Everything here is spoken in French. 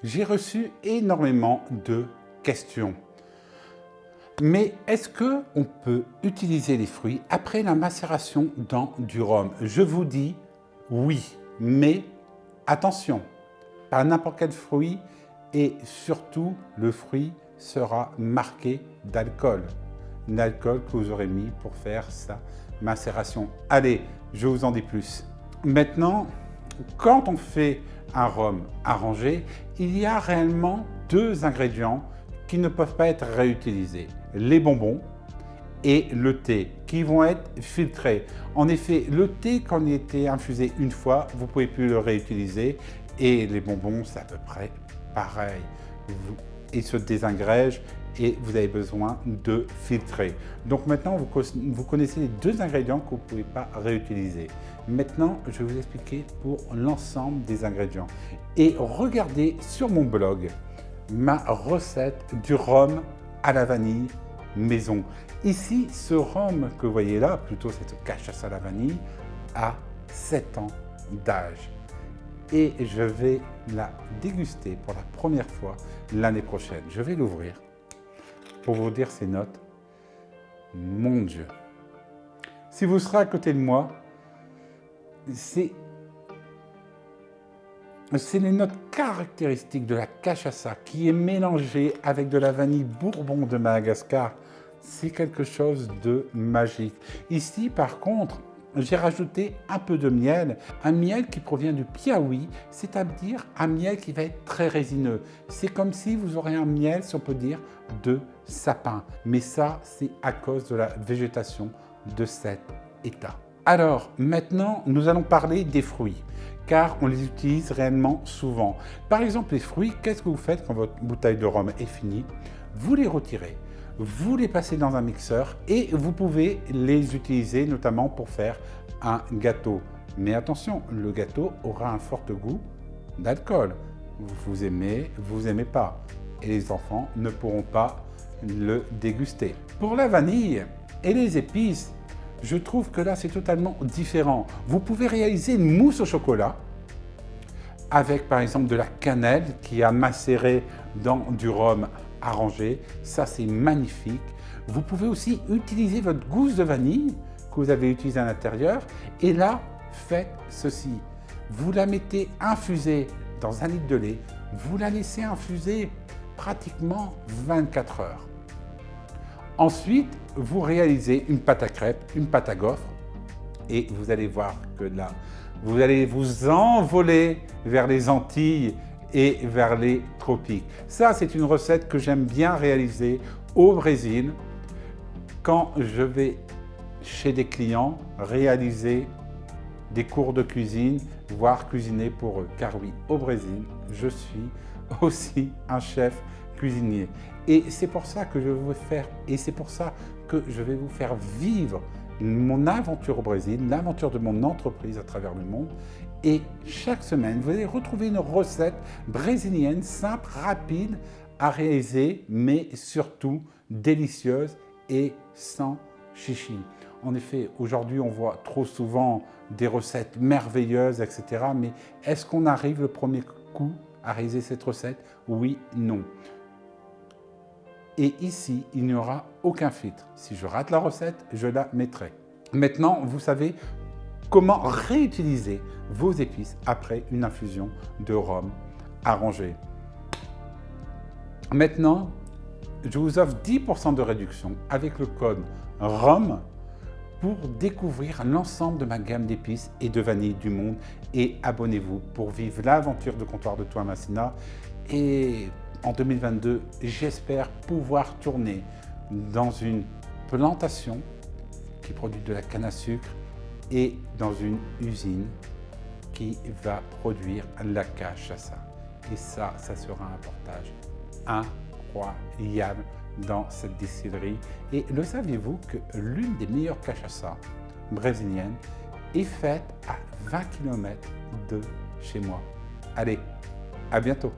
J'ai reçu énormément de questions. Mais est-ce qu'on peut utiliser les fruits après la macération dans du rhum? Je vous dis oui, mais attention, pas n'importe quel fruit et surtout le fruit sera marqué d'alcool. L'alcool que vous aurez mis pour faire sa macération. Allez, je vous en dis plus. Maintenant, quand on fait un rhum arrangé, il y a réellement deux ingrédients qui ne peuvent pas être réutilisés. Les bonbons et le thé qui vont être filtrés. En effet, le thé, quand il était infusé une fois, vous ne pouvez plus le réutiliser et les bonbons, c'est à peu près pareil. Ils se désagrègent et vous avez besoin de filtrer. Donc maintenant, vous connaissez les deux ingrédients que vous ne pouvez pas réutiliser. Maintenant, je vais vous expliquer pour l'ensemble des ingrédients. Et regardez sur mon blog ma recette du rhum à la vanille maison. Ici, ce rhum que vous voyez là, plutôt cette cachaça à la vanille, a 7 ans d'âge. Et je vais la déguster pour la première fois l'année prochaine. Je vais l'ouvrir pour vous dire ses notes. Mon Dieu! Si vous serez à côté de moi, c'est les notes caractéristiques de la cachaça qui est mélangée avec de la vanille bourbon de Madagascar. C'est quelque chose de magique. Ici, par contre, j'ai rajouté un peu de miel, un miel qui provient du Piaoui, c'est-à-dire un miel qui va être très résineux. C'est comme si vous aurez un miel, si on peut dire, de sapin. Mais ça, c'est à cause de la végétation de cet état. Alors, maintenant, nous allons parler des fruits, car on les utilise réellement souvent. Par exemple, les fruits, qu'est-ce que vous faites quand votre bouteille de rhum est finie? Vous les retirez. Vous les passez dans un mixeur et vous pouvez les utiliser notamment pour faire un gâteau. Mais attention, le gâteau aura un fort goût d'alcool. Vous aimez pas. Et les enfants ne pourront pas le déguster. Pour la vanille et les épices, je trouve que là c'est totalement différent. Vous pouvez réaliser une mousse au chocolat avec par exemple de la cannelle qui a macéré dans du rhum arrangé, ça c'est magnifique. Vous pouvez aussi utiliser votre gousse de vanille que vous avez utilisée à l'intérieur et là, faites ceci. Vous la mettez infusée dans 1 litre de lait, vous la laissez infuser pratiquement 24 heures. Ensuite, vous réalisez une pâte à crêpes, une pâte à gaufres et vous allez voir que là, vous allez vous envoler vers les Antilles et vers les tropiques. Ça, c'est une recette que j'aime bien réaliser au Brésil quand je vais chez des clients réaliser des cours de cuisine, voire cuisiner pour eux. Car oui, au Brésil, je suis aussi un chef cuisinier. Et c'est pour ça que je vais vous faire, et c'est pour ça que je vais vous faire vivre mon aventure au Brésil, l'aventure de mon entreprise à travers le monde. Et chaque semaine, vous allez retrouver une recette brésilienne simple, rapide à réaliser, mais surtout délicieuse et sans chichi. En effet, aujourd'hui, on voit trop souvent des recettes merveilleuses, etc. Mais est-ce qu'on arrive le premier coup à réaliser cette recette? Oui, non. Et ici, il n'y aura aucun filtre. Si je rate la recette, je la mettrai. Maintenant, vous savez comment réutiliser vos épices après une infusion de rhum arrangé. Maintenant, je vous offre 10% de réduction avec le code RHUM pour découvrir l'ensemble de ma gamme d'épices et de vanille du monde. Et abonnez-vous pour vivre l'aventure de Comptoir de Toin Masséna. Et en 2022, j'espère pouvoir tourner dans une plantation qui produit de la canne à sucre et dans une usine qui va produire la cachaça. Et ça sera un portage incroyable dans cette distillerie. Et le saviez-vous que l'une des meilleures cachaça brésiliennes est faite à 20 km de chez moi? Allez, à bientôt!